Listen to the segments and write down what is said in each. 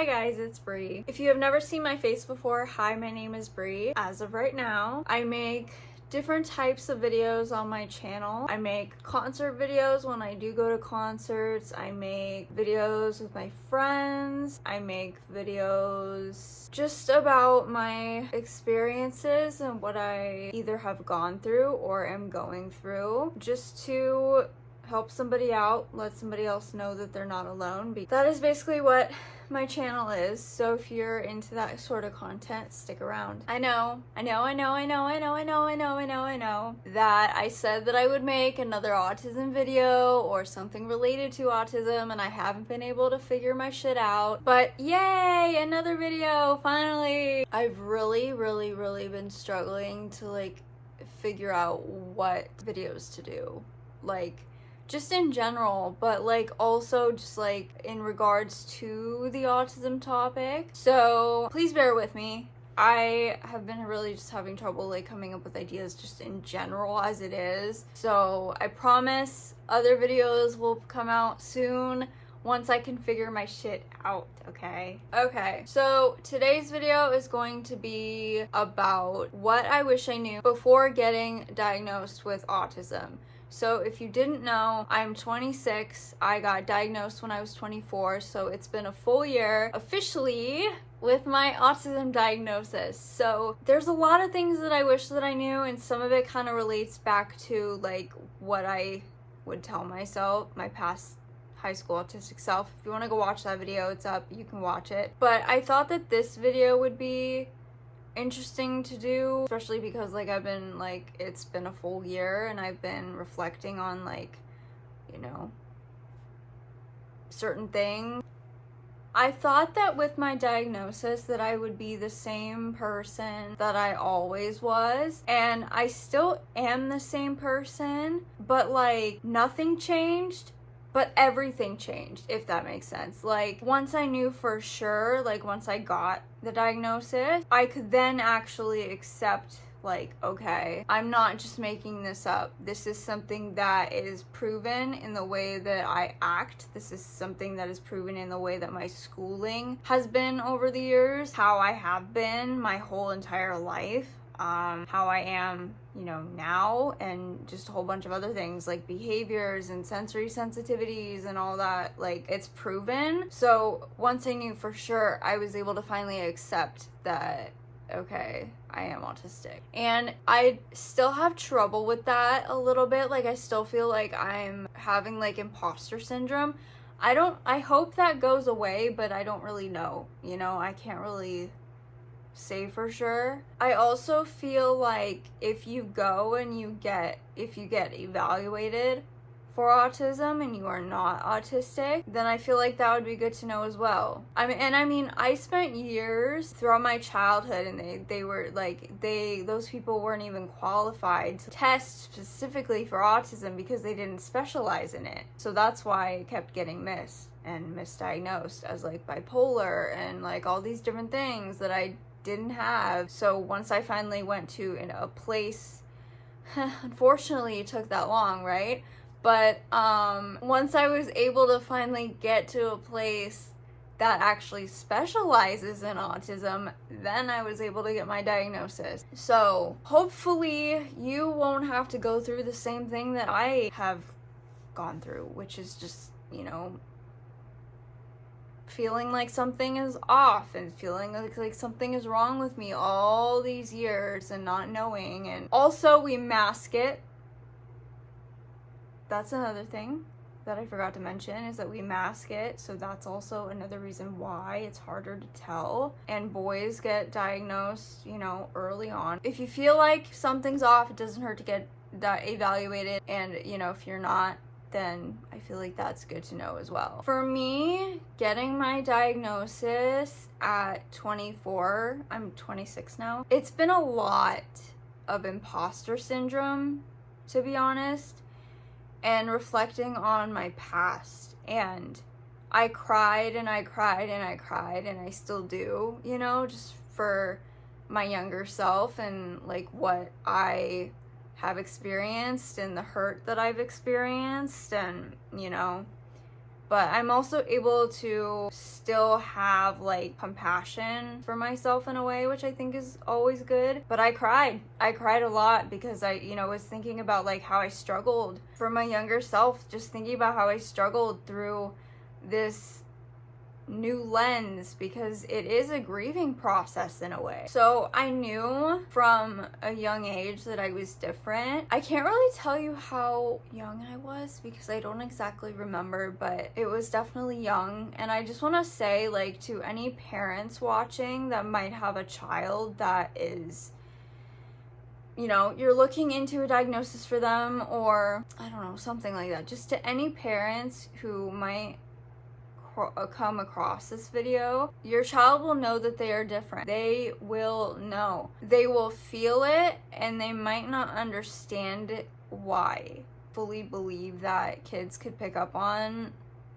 Hi guys, it's Bree. If you have never seen my face before, hi, my name is Bree. As of right now, I make different types of videos on my channel. I make concert videos when I do go to concerts. I make videos with my friends. I make videos just about my experiences and what I either have gone through or am going through, just to help somebody out, let somebody else know that they're not alone. That is basically what my channel is. So if you're into that sort of content, stick around. I know that I said that I would make another autism video or something related to autism, and I haven't been able to figure my shit out. But yay, another video, finally! I've really been struggling to figure out what videos to do. Just in general, but also just in regards to the autism topic. So please bear with me. I have been really just having trouble coming up with ideas just in general as it is. So I promise other videos will come out soon once I can figure my shit out, okay? Okay, so today's video is going to be about what I wish I knew before getting diagnosed with autism. So if you didn't know, I'm 26. I got diagnosed when I was 24, so it's been a full year officially with my autism diagnosis. So there's a lot of things that I wish that I knew, and some of it kind of relates back to what I would tell myself, my past high school autistic self. If you want to go watch that video, it's up, you can watch it. But I thought that this video would be interesting to do, especially because I've been it's been a full year and I've been reflecting on certain things. I thought that with my diagnosis that I would be the same person that I always was, and I still am the same person, but nothing changed. But everything changed, if that makes sense. Once I knew for sure, once I got the diagnosis, I could then actually accept, okay, I'm not just making this up. This is something that is proven in the way that I act. This is something that is proven in the way that my schooling has been over the years, how I have been my whole entire life. How I am, now, and just a whole bunch of other things like behaviors and sensory sensitivities and all that. It's proven. So once I knew for sure, I was able to finally accept that, okay, I am autistic. And I still have trouble with that a little bit. I still feel like I'm having imposter syndrome. I hope that goes away, but I don't really know. I can't really say for sure. I also feel if you go and if you get evaluated for autism and you are not autistic, then I feel that would be good to know as well. I mean, I spent years throughout my childhood, and they were those people weren't even qualified to test specifically for autism because they didn't specialize in it. So that's why it kept getting missed and misdiagnosed as bipolar and all these different things that I didn't have. So once I finally went to a place, unfortunately it took that long, right? But once I was able to finally get to a place that actually specializes in autism, then I was able to get my diagnosis. So hopefully you won't have to go through the same thing that I have gone through, which is just, feeling like something is off and feeling like something is wrong with me all these years and not knowing. And also we mask it. That's another thing that I forgot to mention, is that we mask it. So that's also another reason why it's harder to tell. And boys get diagnosed, early on. If you feel like something's off, it doesn't hurt to get evaluated. And if you're not, then I feel that's good to know as well. For me, getting my diagnosis at 24, I'm 26 now, it's been a lot of imposter syndrome, to be honest, and reflecting on my past. And I cried and I cried and I cried, and I still do, just for my younger self and what I have experienced and the hurt that I've experienced. And but I'm also able to still have like compassion for myself in a way, which I think is always good. But I cried a lot because I was thinking about like how I struggled for my younger self, just thinking about how I struggled through this new lens, because it is a grieving process in a way. So I knew from a young age that I was different. I can't really tell you how young I was because I don't exactly remember, but it was definitely young. And I just want to say, like, to any parents watching that might have a child that is, you're looking into a diagnosis for them, or I don't know, something like that. Just to any parents who might come across this video, your child will know that they are different. They will know. They will feel it, and they might not understand it, why. Fully believe that kids could pick up on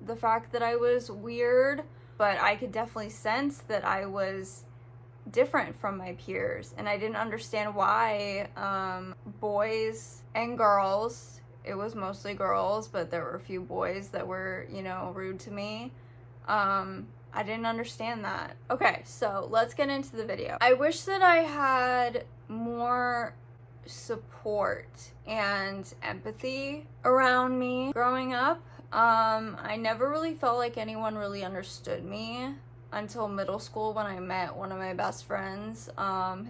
the fact that I was weird, but I could definitely sense that I was different from my peers, and I didn't understand why. Boys and girls, it was mostly girls, but there were a few boys that were, rude to me. I didn't understand that. Okay, so let's get into the video. I wish that I had more support and empathy around me growing up. I never really felt like anyone really understood me until middle school, when I met one of my best friends.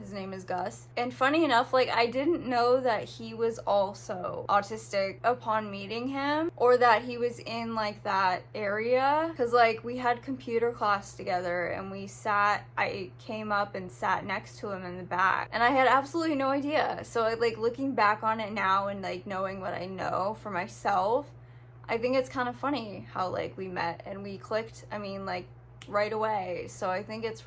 His name is Gus. And funny enough, like, I didn't know that he was also autistic upon meeting him, or that he was in like that area, because like we had computer class together and I came up and sat next to him in the back, and I had absolutely no idea. So like looking back on it now and like knowing what I know for myself, I think it's kind of funny how like we met and we clicked, like right away. So I think that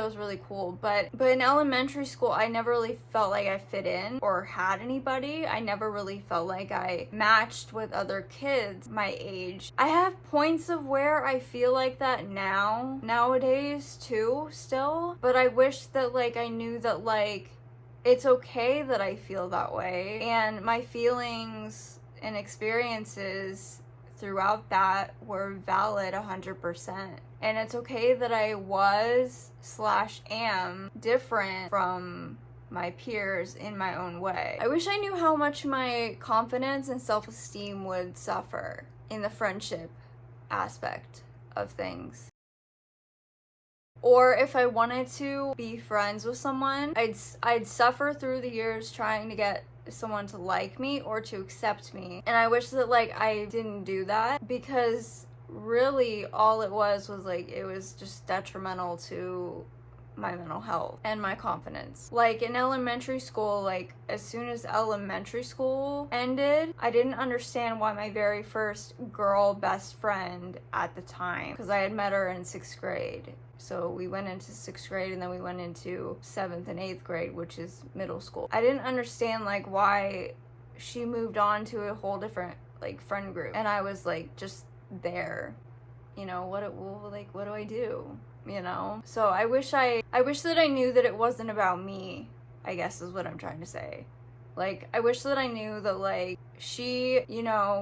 was really cool. But in elementary school, I never really felt like I fit in or had anybody. I never really felt like I matched with other kids my age. I have points of where I feel like that nowadays too, still. But I wish that like I knew that like it's okay that I feel that way, and my feelings and experiences throughout that were valid 100%. And it's okay that I was/am different from my peers in my own way. I wish I knew how much my confidence and self-esteem would suffer in the friendship aspect of things. Or if I wanted to be friends with someone, I'd suffer through the years trying to get someone to like me or to accept me. And I wish that like I didn't do that, because really all it was like it was just detrimental to my mental health and my confidence. Like in elementary school, like as soon as elementary school ended, I didn't understand why my very first girl best friend at the time, because I had met her in 6th grade. So we went into 6th grade, and then we went into 7th and 8th grade, which is middle school. I didn't understand like why she moved on to a whole different like friend group, and I was like just there, what do I do? So I wish that I knew that it wasn't about me, I guess is what I'm trying to say. Like, I wish that I knew that, like, she,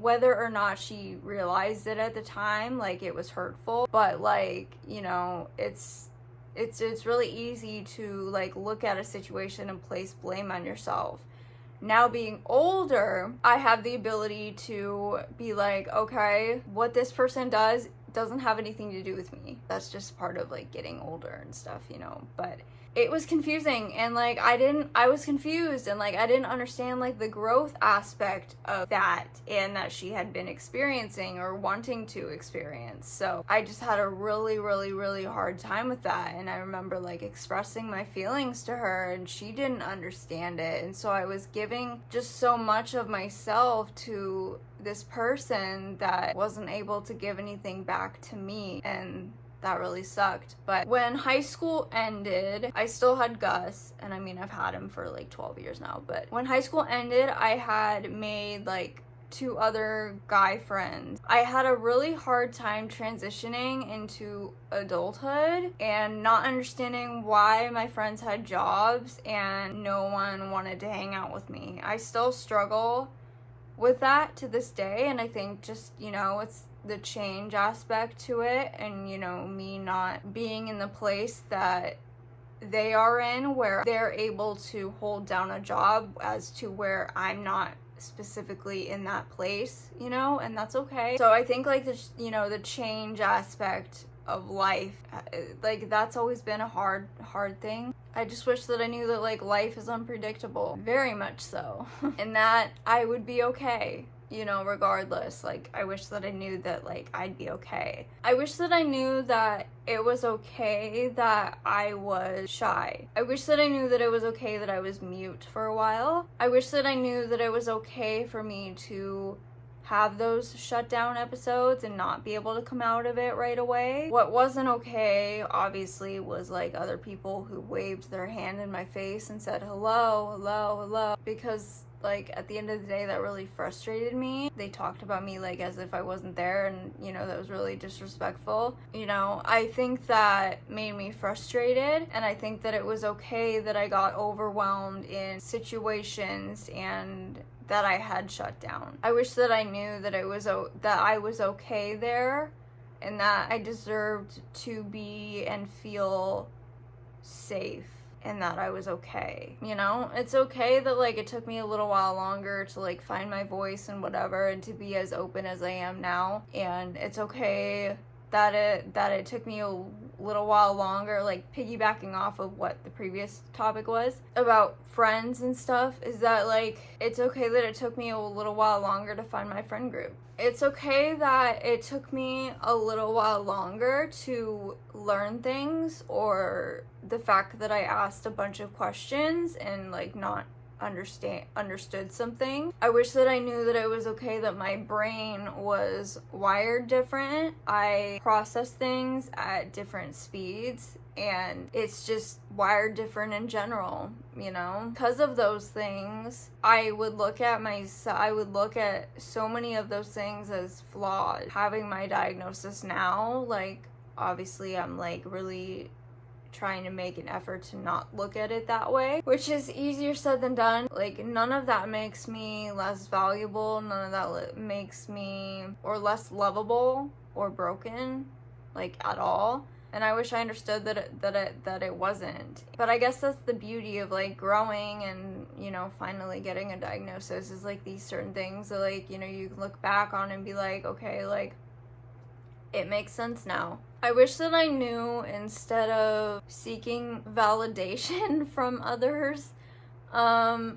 whether or not she realized it at the time, like, it was hurtful, but, like, it's really easy to, like, look at a situation and place blame on yourself. Now, being older, I have the ability to be like, okay, what this person does doesn't have anything to do with me. That's just part of, like, getting older and stuff, but it was confusing, and like I was confused, and like I didn't understand like the growth aspect of that, and that she had been experiencing or wanting to experience. So I just had a really, really, really hard time with that. And I remember like expressing my feelings to her, and she didn't understand it, and so I was giving just so much of myself to this person that wasn't able to give anything back to me, and that really sucked. But when high school ended, I still had Gus, and I've had him for like 12 years now, but when high school ended, I had made like 2 other guy friends. I had a really hard time transitioning into adulthood and not understanding why my friends had jobs and no one wanted to hang out with me. I still struggle with that to this day, and I think just, the change aspect to it, and, you know, me not being in the place that they are in, where they're able to hold down a job, as to where I'm not specifically in that place, you know, and that's okay. So I think, like, the, you know, the change aspect of life, like, that's always been a hard thing. I just wish that I knew that, like, life is unpredictable, very much so, and that I would be okay, you know, regardless. Like, I wish that I knew that, like, I'd be okay. I wish that I knew that it was okay that I was shy. I wish that I knew that it was okay that I was mute for a while. I wish that I knew that it was okay for me to have those shutdown episodes and not be able to come out of it right away. What wasn't okay, obviously, was, like, other people who waved their hand in my face and said, hello, hello, hello, because, like, at the end of the day, that really frustrated me. They talked about me, like, as if I wasn't there, and, you know, that was really disrespectful. You know, I think that made me frustrated, and I think that it was okay that I got overwhelmed in situations and that I had shut down. I wish that I knew that that I was okay there, and that I deserved to be and feel safe, and that I was okay. You know, it's okay that, like, it took me a little while longer to, like, find my voice and whatever, and to be as open as I am now. And it's okay that it took me a little while longer, like, piggybacking off of what the previous topic was about friends and stuff, is that, like, it's okay that it took me a little while longer to find my friend group. It's okay that it took me a little while longer to learn things, or the fact that I asked a bunch of questions and, like, not understood something. I wish that I knew that it was okay that my brain was wired different. I process things at different speeds, and it's just wired different in general, you know? Because of those things, I would look at so many of those things as flawed. Having my diagnosis now, like, obviously I'm, like, really trying to make an effort to not look at it that way, which is easier said than done. Like, none of that makes me less valuable, none of that makes me or less lovable or broken, like, at all. And I wish I understood that it wasn't. But I guess that's the beauty of, like, growing and, you know, finally getting a diagnosis, is, like, these certain things that, like, you know, you can look back on and be like, okay, like, it makes sense now. I wish that I knew, instead of seeking validation from others, to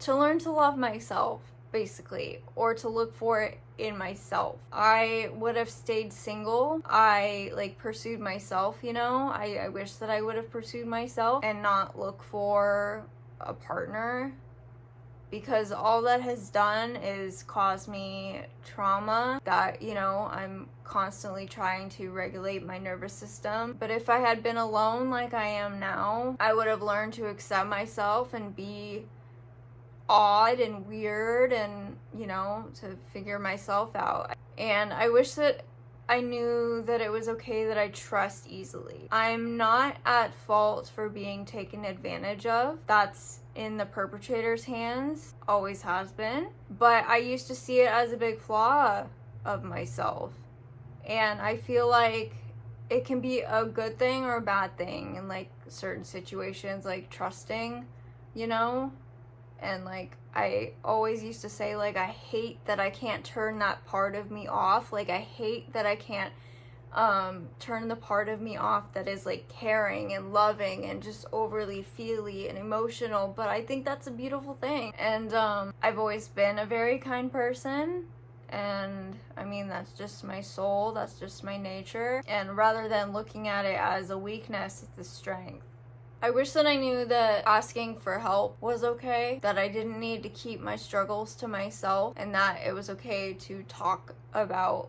learn to love myself, basically, or to look for it in myself. I would have stayed single. I, like, pursued myself, you know? I wish that I would have pursued myself and not look for a partner, because all that has done is cause me trauma that, you know, I'm constantly trying to regulate my nervous system. But if I had been alone like I am now, I would have learned to accept myself and be odd and weird, and, you know, to figure myself out. And I wish that I knew that it was okay that I trust easily. I'm not at fault for being taken advantage of. That's in the perpetrator's hands, always has been. But I used to see it as a big flaw of myself. And I feel like it can be a good thing or a bad thing in, like, certain situations, like trusting, you know? And, like, I always used to say, like, I hate that I can't turn that part of me off. Like, I hate that I can't turn the part of me off that is, like, caring and loving and just overly feely and emotional. But I think that's a beautiful thing. And I've always been a very kind person. And I mean, that's just my soul. That's just my nature. And rather than looking at it as a weakness, it's a strength. I wish that I knew that asking for help was okay, that I didn't need to keep my struggles to myself, and that it was okay to talk about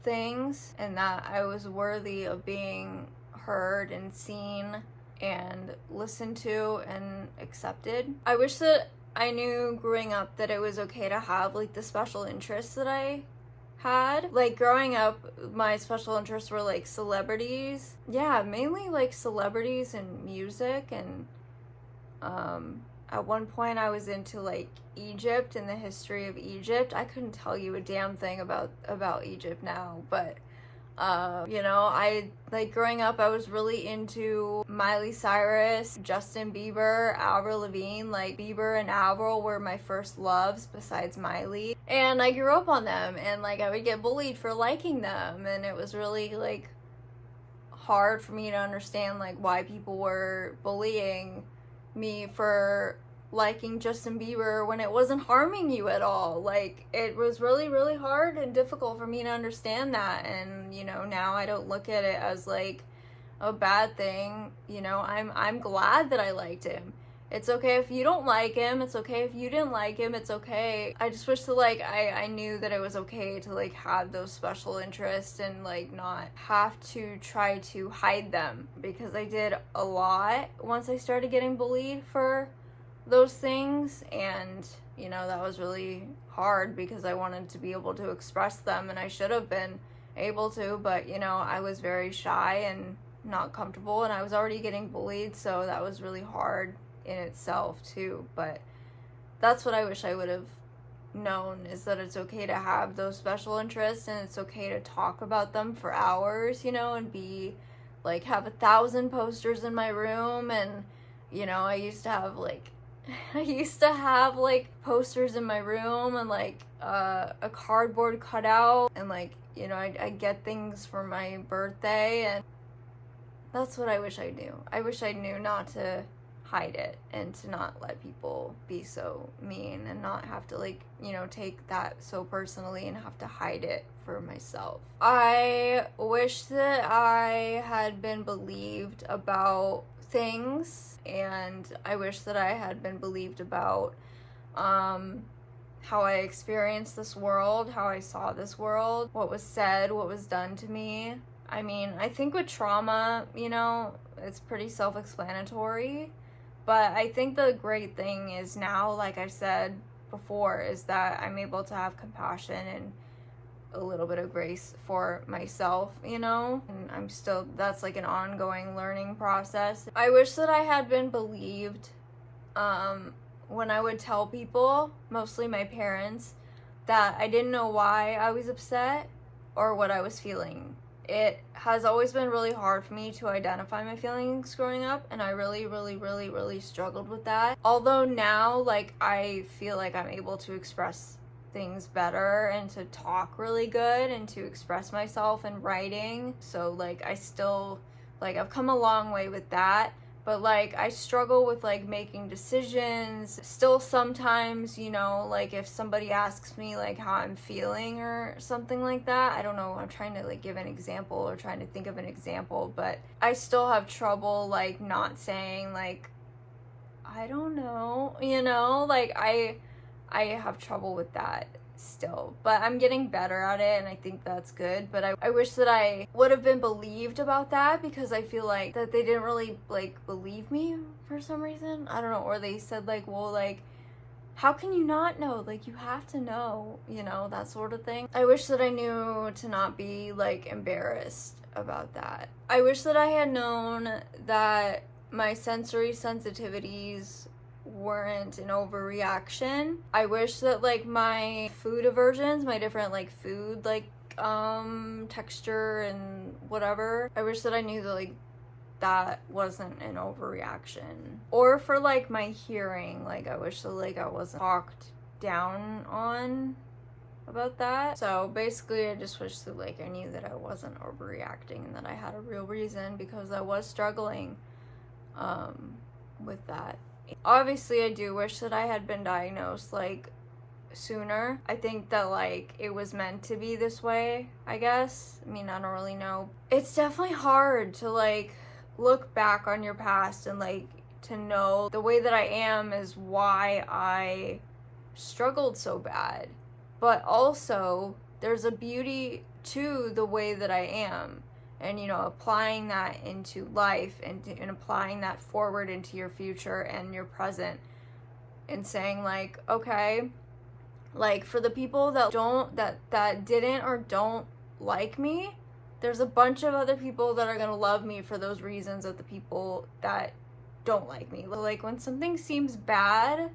things, and that I was worthy of being heard and seen and listened to and accepted. I wish that I knew growing up that it was okay to have, like, the special interests that I had. Like, growing up, my special interests were, like, celebrities. Yeah, mainly, like, celebrities and music, and At one point I was into like Egypt and the history of Egypt. I couldn't tell you a damn thing about Egypt now, but you know, I like growing up I was really into Miley Cyrus, Justin Bieber, Avril Lavigne. Like Bieber and Avril were my first loves besides Miley, and I grew up on them, and like I would get bullied for liking them, and it was really like hard for me to understand like why people were bullying me for liking Justin Bieber when it wasn't harming you at all. Like it was really, really hard and difficult for me to understand that. And you know, now I don't look at it as like a bad thing. You know, I'm glad that I liked him. It's okay if you don't like him. It's okay if you didn't like him. It's okay. I just wish that like I knew that it was okay to like have those special interests and like not have to try to hide them, because I did a lot once I started getting bullied for those things. And you know, that was really hard because I wanted to be able to express them, and I should have been able to, but you know, I was very shy and not comfortable, and I was already getting bullied, so that was really hard in itself too. But that's what I wish I would have known, is that it's okay to have those special interests, and it's okay to talk about them for hours, you know, and be like have 1,000 posters in my room. And you know, I used to have like posters in my room, and like a cardboard cutout, and like, you know, I get things for my birthday, and that's what I wish I knew. I wish I knew not to hide it, and to not let people be so mean, and not have to like, you know, take that so personally and have to hide it for myself. I wish that I had been believed about things, and I wish that I had been believed about how I experienced this world, how I saw this world, what was said, what was done to me. I mean, I think with trauma, you know, it's pretty self-explanatory, but I think the great thing is now, like I said before, is that I'm able to have compassion and a little bit of grace for myself, you know, and I'm still, that's like an ongoing learning process. I wish that I had been believed when I would tell people, mostly my parents, that I didn't know why I was upset or what I was feeling. It has always been really hard for me to identify my feelings growing up, and I really struggled with that. Although now, like, I feel like I'm able to express things better and to talk really good and to express myself in writing. So, like, I still, like, I've come a long way with that. But like, I struggle with like making decisions still sometimes, you know, like if somebody asks me like how I'm feeling or something like that, I don't know, I'm trying to like give an example or trying to think of an example, but I still have trouble like not saying like, I don't know, you know, like I have trouble with that still, but I'm getting better at it, and I think that's good. But I wish that I would have been believed about that, because I feel like that they didn't really like believe me for some reason. I don't know, or they said like, well, like, how can you not know? Like, you have to know, you know, that sort of thing. I wish that I knew to not be like embarrassed about that. I wish that I had known that my sensory sensitivities weren't an overreaction. I wish that like my food aversions, my different like food like texture and whatever, I wish that I knew that like that wasn't an overreaction. Or for like my hearing, like I wish that like I wasn't talked down on about that. So basically I just wish that like I knew that I wasn't overreacting and that I had a real reason, because I was struggling with that. Obviously, I do wish that I had been diagnosed, like, sooner. I think that, like, it was meant to be this way, I guess. I mean, I don't really know. It's definitely hard to, like, look back on your past and, like, to know the way that I am is why I struggled so bad. But also, there's a beauty to the way that I am. And, you know, applying that into life and applying that forward into your future and your present, and saying like, okay, like for the people that didn't or don't like me, there's a bunch of other people that are gonna love me for those reasons that the people that don't like me. Like, when something seems bad,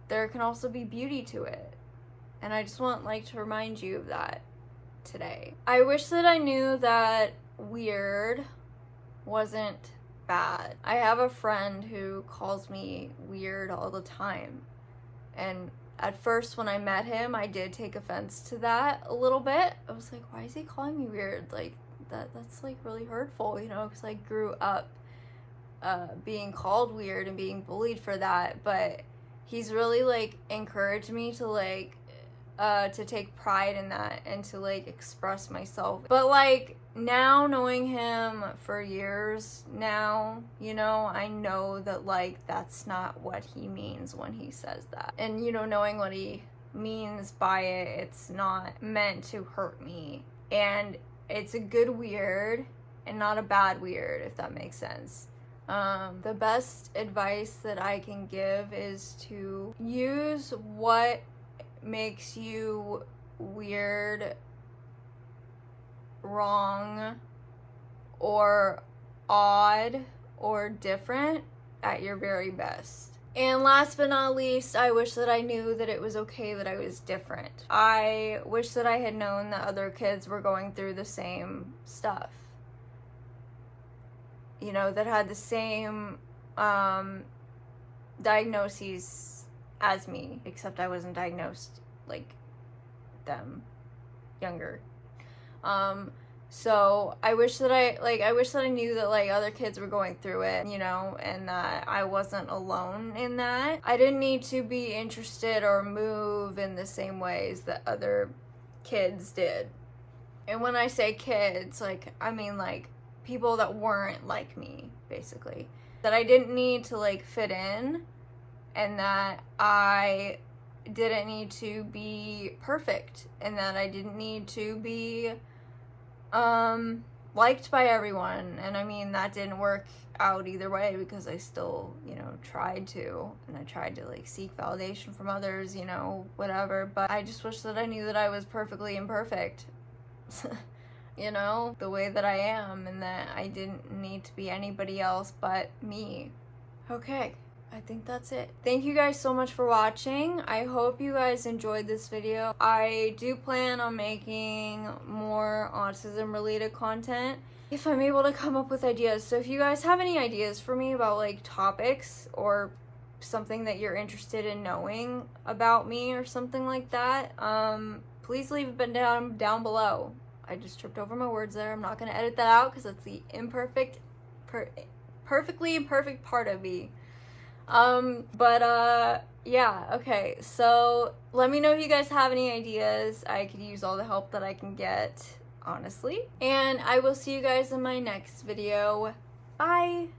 there can also be beauty to it. And I just want, like, to remind you of that today. I wish that I knew that weird wasn't bad. I have a friend who calls me weird all the time. And at first when I met him, I did take offense to that a little bit. I was like, why is he calling me weird? Like, that's like really hurtful, you know, because I grew up being called weird and being bullied for that. But he's really like encouraged me to like to take pride in that and to like express myself. But like now, knowing him for years now, you know, I know that like that's not what he means when he says that. And you know, knowing what he means by it, it's not meant to hurt me. And it's a good weird and not a bad weird, if that makes sense. The best advice that I can give is to use what makes you weird, wrong, or odd, or different at your very best. And last but not least, I wish that I knew that it was okay that I was different. I wish that I had known that other kids were going through the same stuff. You know, that had the same diagnoses as me, except I wasn't diagnosed like them, younger. So I wish that I knew that like other kids were going through it, you know, and that I wasn't alone in that. I didn't need to be interested or move in the same ways that other kids did. And when I say kids, like, I mean like people that weren't like me, basically. That I didn't need to like fit in, and that I didn't need to be perfect, and that I didn't need to be liked by everyone. And I mean, that didn't work out either way, because I still, you know, tried to, and I tried to like seek validation from others, you know, whatever. But I just wish that I knew that I was perfectly imperfect. You know, the way that I am, and that I didn't need to be anybody else but me. Okay, I think that's it. Thank you guys so much for watching. I hope you guys enjoyed this video. I do plan on making more autism related content if I'm able to come up with ideas. So if you guys have any ideas for me about like topics or something that you're interested in knowing about me or something like that, please leave it down below. I just tripped over my words there. I'm not going to edit that out because that's the perfectly imperfect part of me. Yeah, okay. So let me know if you guys have any ideas. I could use all the help that I can get, honestly. And I will see you guys in my next video. Bye!